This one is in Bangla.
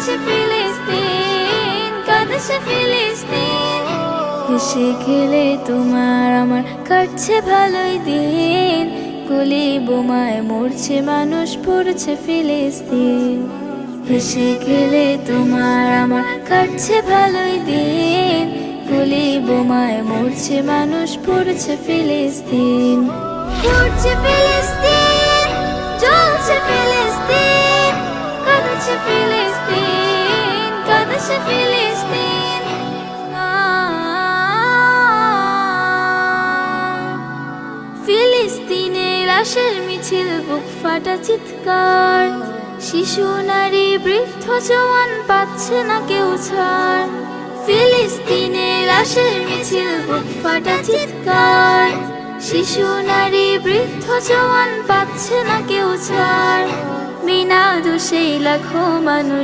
কাঁদছে ফিলিস্তিন, কাঁদছে ফিলিস্তিন। হেসে খেলে তোমার আমার কাটছে ভালোই দিন, গুলি বোমায় মরছে মানুষ পড়ছে ফিলিস্তিন। হেসে খেলে তোমার আমার কাটছে ভালোই দিন, গুলি বোমায় মরছে মানুষ পড়ছে ফিলিস্তিন। পড়ছে ফিলিস্তিন, জ্বলছে ফিলিস্তিন, কাঁদছে ফিলিস্তিন, কাঁদছে ফিলিস্তিন। ফিলিস্তিনের লাশের মিছিল, বুক ফাটা চিৎকার, শিশু নারী বৃদ্ধ জওয়ান পাচ্ছে না কেউ ছাড়। ফিলিস্তিনের লাশের মিছিল, বুক ফাটা চিৎকার, শিশু নারী বৃদ্ধ জওয়ান পাচ্ছে না কেউ ছাড়। বিনা দোষে লাখো মানুষ